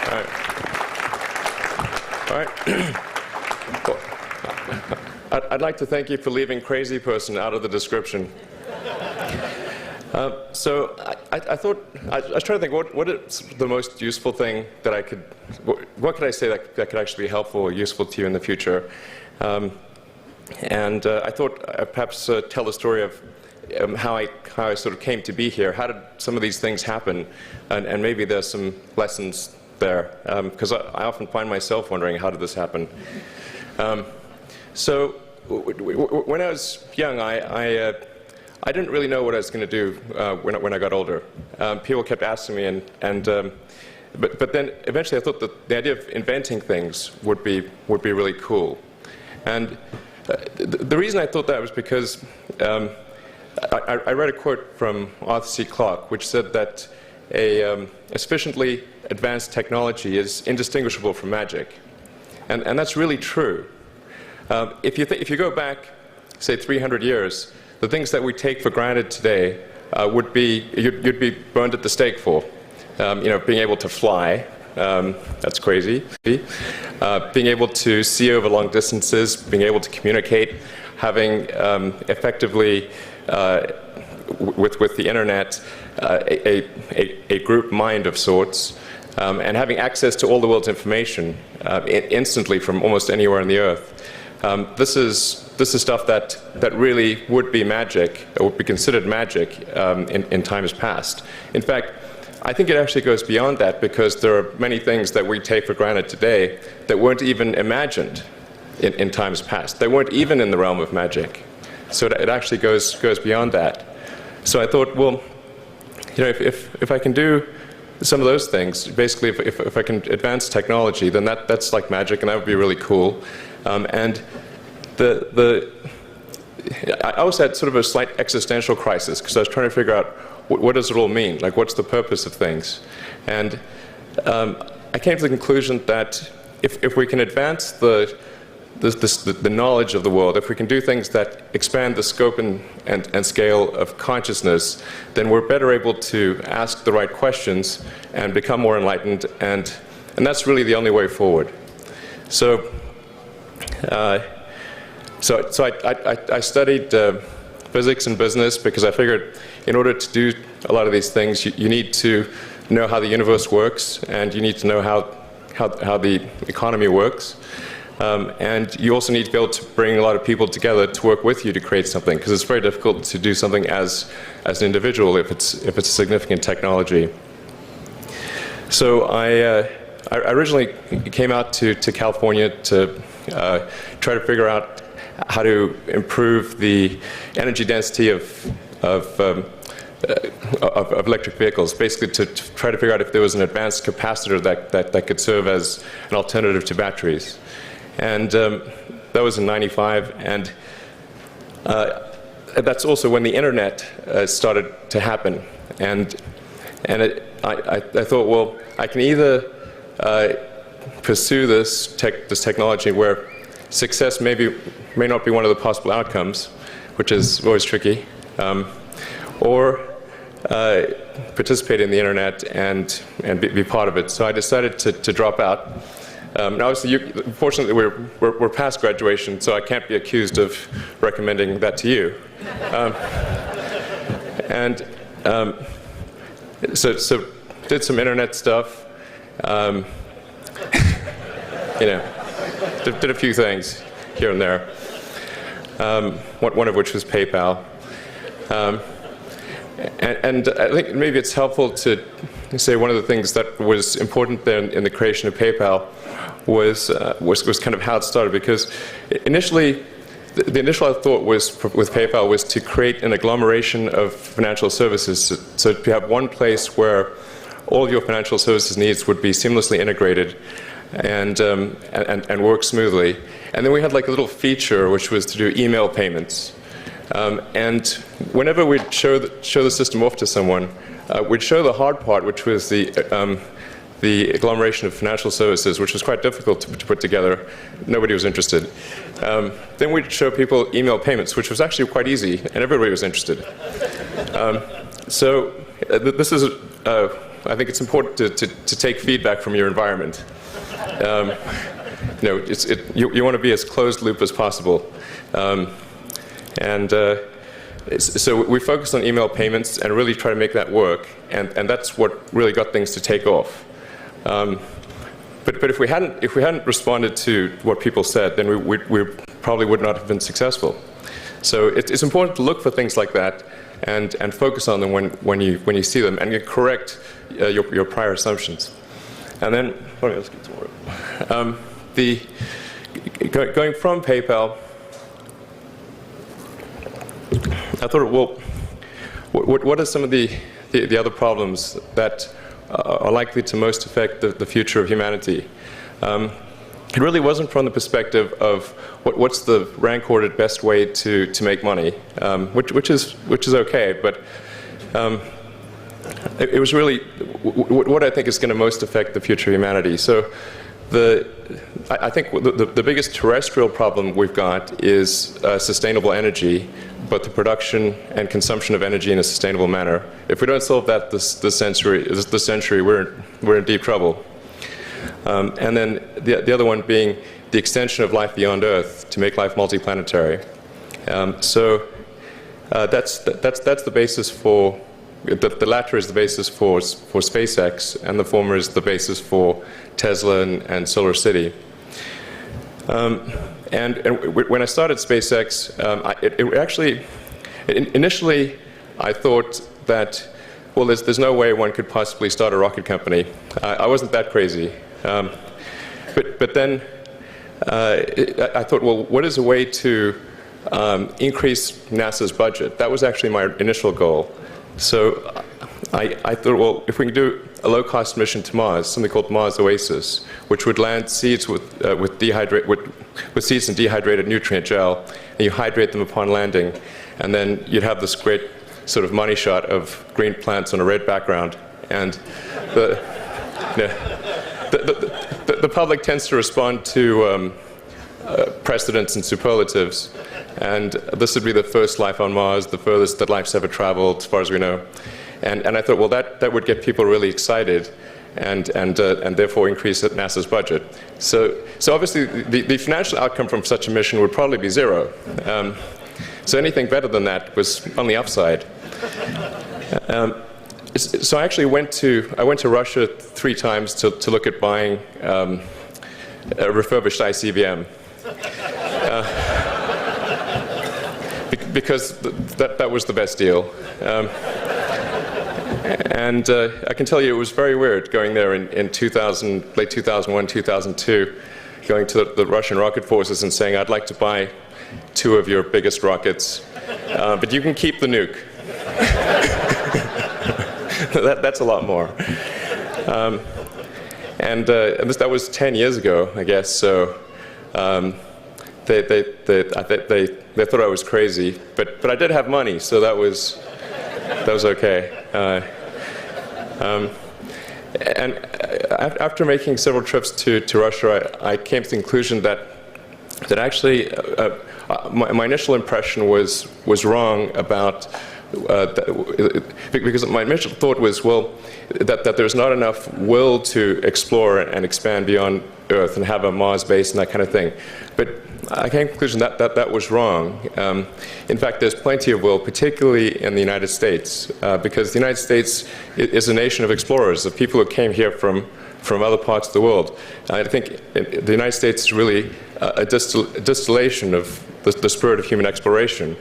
All right. All right. Well, I'd like to thank you for leaving crazy person out of the description. So I thought, I was trying to think, what is the most useful thing that I could, what could I say that could actually be helpful or useful to you in the future? And I thought I'd perhaps tell the story of how I sort of came to be here. How did some of these things happen? And maybe there's some lessons there, because I often find myself wondering, how did this happen? So when I was young, I didn't really know what I was going to do when I got older. People kept asking me, but then eventually I thought that the idea of inventing things would be really cool. And the reason I thought that was because I read a quote from Arthur C. Clarke, which said that a sufficiently advanced technology is indistinguishable from magic, and that's really true. If you go back, say 300 years, the things that we take for granted today would be you'd be burned at the stake for. Being able to fly, that's crazy. Being able to see over long distances, being able to communicate, having effectively with the internet a group mind of sorts, and having access to all the world's information instantly from almost anywhere on the earth. This is stuff that really would be magic, or would be considered magic in times past. In fact, I think it actually goes beyond that, because there are many things that we take for granted today that weren't even imagined in times past. They weren't even in the realm of magic. So it actually goes beyond that. So I thought, well, if I can do some of those things, basically if I can advance technology, then that's like magic, and that would be really cool. And I also had sort of a slight existential crisis, because I was trying to figure out what does it all mean? Like, what's the purpose of things? And I came to the conclusion that if we can advance the knowledge of the world, if we can do things that expand the scope and scale of consciousness, then we're better able to ask the right questions and become more enlightened, and that's really the only way forward. So I studied physics and business, because I figured in order to do a lot of these things, you need to know how the universe works, and you need to know how the economy works. And you also need to be able to bring a lot of people together to work with you to create something, because it's very difficult to do something as an individual if it's a significant technology. So I originally came out to California to try to figure out how to improve the energy density of electric vehicles, basically to try to figure out if there was an advanced capacitor that could serve as an alternative to batteries. And that was in '95, and that's also when the internet started to happen. And I thought, well, I can either pursue this technology where success may not be one of the possible outcomes, which is always tricky, or participate in the internet and be part of it. So I decided to drop out. Now, obviously, fortunately, we're past graduation, so I can't be accused of recommending that to you. So did some internet stuff. Did a few things here and there. One of which was PayPal. And I think maybe it's helpful to say one of the things that was important then in the creation of PayPal was kind of how it started, because initially the initial thought was with PayPal was to create an agglomeration of financial services, so to have one place where all of your financial services needs would be seamlessly integrated and work smoothly. And then we had like a little feature which was to do email payments. And whenever we'd show the system off to someone, we'd show the hard part, which was the agglomeration of financial services, which was quite difficult to put together. Nobody was interested. Then we'd show people email payments, which was actually quite easy, and everybody was interested. So this is I think it's important to take feedback from your environment. You want to be as closed loop as possible. So we focused on email payments and really try to make that work, and that's what really got things to take off. But if we hadn't responded to what people said, then we probably would not have been successful. So it's important to look for things like that and focus on them when you see them, and you correct your prior assumptions. And then let's get to more. Going from PayPal, I thought, well, what are some of the other problems that are likely to most affect the future of humanity? It really wasn't from the perspective of what's the rank-ordered best way to make money, which is okay, but it was really what I think is going to most affect the future of humanity. So I think the biggest terrestrial problem we've got is sustainable energy, but the production and consumption of energy in a sustainable manner. If we don't solve that this century, we're in deep trouble. And then the other one being the extension of life beyond Earth to make life multiplanetary. So that's the basis for the latter is the basis for SpaceX, and the former is the basis for Tesla and Solar City. And when I started SpaceX, initially I thought that, well, there's no way one could possibly start a rocket company. I wasn't that crazy. But then I thought, well, what is a way to increase NASA's budget? That was actually my initial goal. So I thought, well, if we can do a low-cost mission to Mars, something called Mars Oasis, which would land seeds with seeds and dehydrated nutrient gel, and you hydrate them upon landing, and then you'd have this great sort of money shot of green plants on a red background, and the public tends to respond to precedents and superlatives, and this would be the first life on Mars, the furthest that life's ever traveled, as far as we know. And I thought, well, that would get people really excited, and therefore increase NASA's budget. So obviously, the financial outcome from such a mission would probably be zero. So anything better than that was on the upside. So I actually went to Russia 3 times to look at buying a refurbished ICBM. Because that was the best deal. And I can tell you it was very weird going there in late 2001, 2002, going to the Russian rocket forces and saying, I'd like to buy 2 of your biggest rockets, but you can keep the nuke. That's a lot more. That was 10 years ago, I guess, so they thought I was crazy, but I did have money, so that was okay. And after making several trips to Russia, I came to the conclusion that actually my initial impression was wrong about because my initial thought was, well, that there's not enough will to explore and expand beyond Earth and have a Mars base and that kind of thing. But I came to the conclusion that was wrong. In fact, there's plenty of will, particularly in the United States, because the United States is a nation of explorers, of people who came here from other parts of the world. I think the United States is really a distillation of the spirit of human exploration.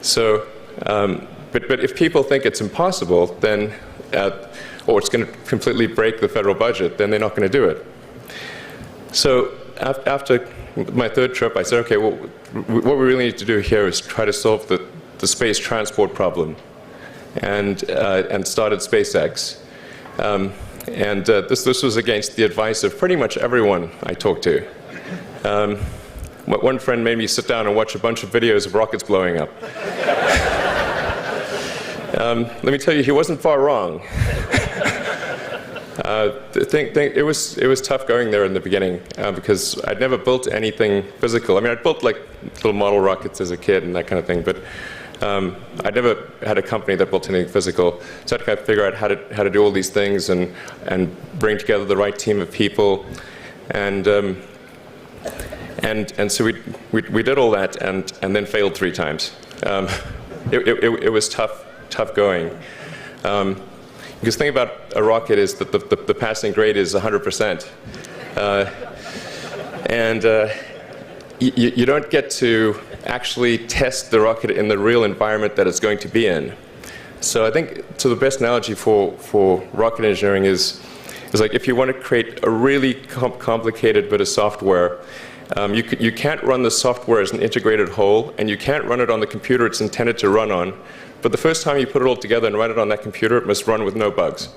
So, but if people think it's impossible, then, or it's going to completely break the federal budget, then they're not going to do it. So after my 3rd trip, I said, okay, well, what we really need to do here is try to solve the space transport problem, and started SpaceX. This was against the advice of pretty much everyone I talked to. One friend made me sit down and watch a bunch of videos of rockets blowing up. Let me tell you, he wasn't far wrong. It was tough going there in the beginning because I'd never built anything physical. I mean, I'd built like little model rockets as a kid and that kind of thing, but I'd never had a company that built anything physical, so I had to kind of figure out how to do all these things and bring together the right team of people, and so we did all that and then failed 3 times. It was tough going. Because the thing about a rocket is that the passing grade is 100%. You don't get to actually test the rocket in the real environment that it's going to be in. So I think the best analogy for rocket engineering is like if you want to create a really complicated bit of software, you can't run the software as an integrated whole, and you can't run it on the computer it's intended to run on. But the first time you put it all together and run it on that computer, it must run with no bugs.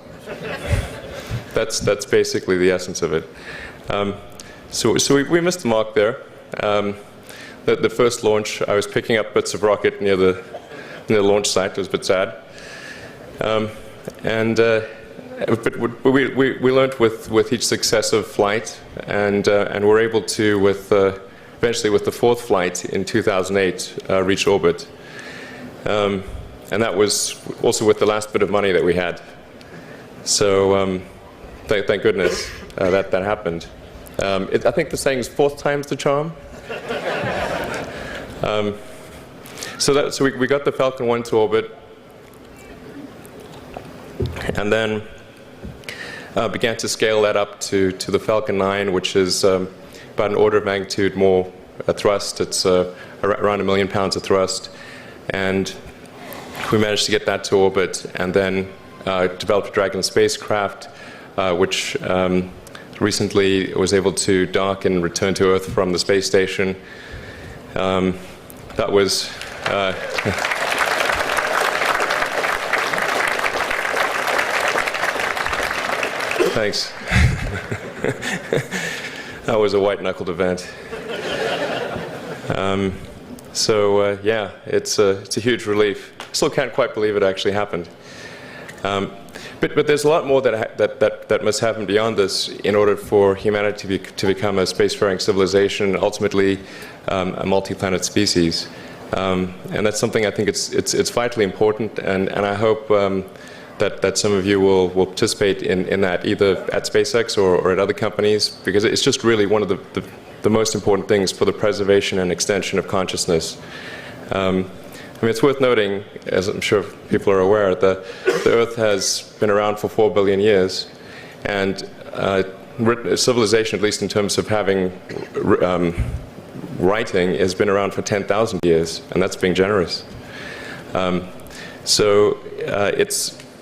That's basically the essence of it. So we missed the mark there. The first launch, I was picking up bits of rocket near the launch site. It was a bit sad. But we learned with each successive flight, and were able to, eventually with the 4th flight in 2008, reach orbit. And that was also with the last bit of money that we had. So thank goodness that happened. I think the saying is 4th time's the charm. So we got the Falcon 1 to orbit, and then began to scale that up to the Falcon 9, which is about an order of magnitude more thrust. It's around 1 million pounds of thrust, and we managed to get that to orbit, and then developed a Dragon spacecraft, which recently was able to dock and return to Earth from the space station. That was thanks. That was a white-knuckled event. Yeah, it's a huge relief. Still can't quite believe it actually happened. But there's a lot more that must happen beyond this in order for humanity to become a spacefaring civilization, and ultimately a multi-planet species. And that's something I think it's vitally important, and I hope that some of you will participate in that, either at SpaceX or at other companies, because it's just really one of the most important things for the preservation and extension of consciousness. I mean, it's worth noting, as I'm sure people are aware, the Earth has been around for 4 billion years, and civilization, at least in terms of having writing, has been around for 10,000 years, and that's being generous.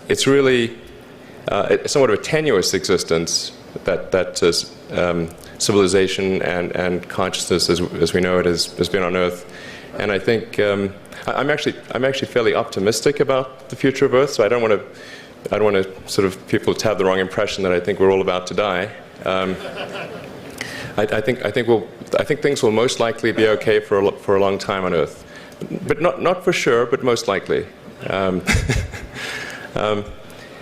It's really somewhat of a tenuous existence that civilization and consciousness, as we know it, has been on Earth. And I think I'm actually fairly optimistic about the future of Earth. So I don't want to sort of people to have the wrong impression that I think we're all about to die. I think things will most likely be okay for a long time on Earth, but not for sure, but most likely.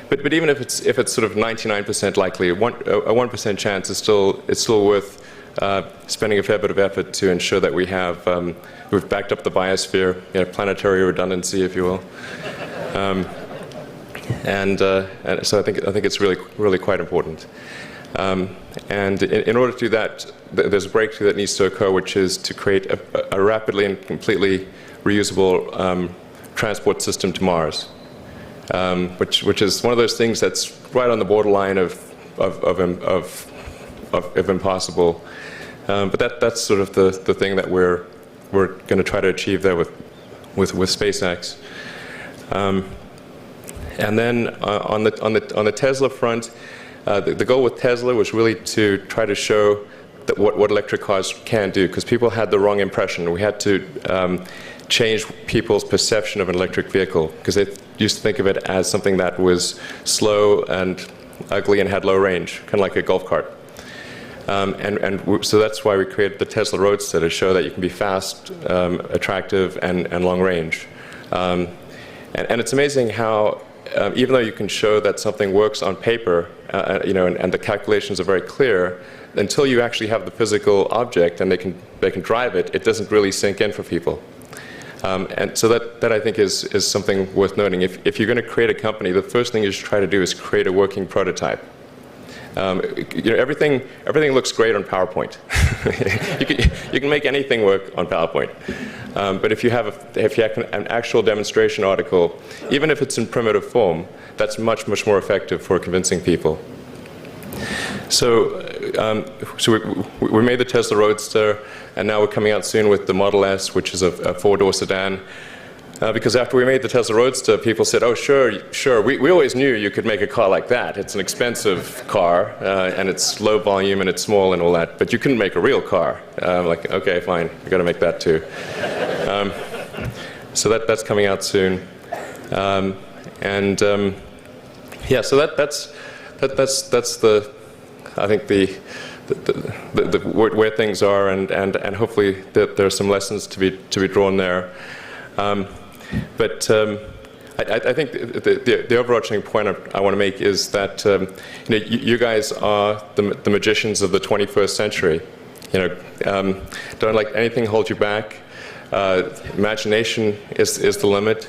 But even if it's sort of 99% likely, a 1% chance is still worth spending a fair bit of effort to ensure that we've backed up the biosphere, planetary redundancy, if you will. And so I think it's really quite important. And in order to do that, there's a breakthrough that needs to occur, which is to create a rapidly and completely reusable transport system to Mars, which is one of those things that's right on the borderline of impossible. But that's sort of the thing that we're going to try to achieve there with SpaceX. And then on the Tesla front, the goal with Tesla was really to try to show that what electric cars can do, because people had the wrong impression. We had to change people's perception of an electric vehicle, because they used to think of it as something that was slow and ugly and had low range, kind of like a golf cart. So that's why we created the Tesla Roadster, to show that you can be fast, attractive, and long range. And it's amazing how, even though you can show that something works on paper, and the calculations are very clear, until you actually have the physical object and they can drive it, it doesn't really sink in for people. And so that I think is something worth noting. If you're going to create a company, the first thing you should try to do is create a working prototype. Everything looks great on PowerPoint. you can make anything work on PowerPoint. But if you have an actual demonstration article, even if it's in primitive form, that's much more effective for convincing people. So we made the Tesla Roadster, and now we're coming out soon with the Model S, which is a four-door sedan. Because after we made the Tesla Roadster, people said, oh, sure, we always knew you could make a car like that. It's an expensive car, and it's low volume, and it's small and all that, but you couldn't make a real car. Like, okay, fine, we've got to make that too. So that's coming out soon. Yeah, so that's the, I think where things are, and hopefully there are some lessons to be drawn there. But I think the overarching point I want to make is that you guys are the magicians of the 21st century. Don't let anything hold you back. Imagination is the limit,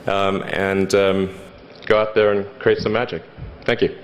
and go out there and create some magic. Thank you.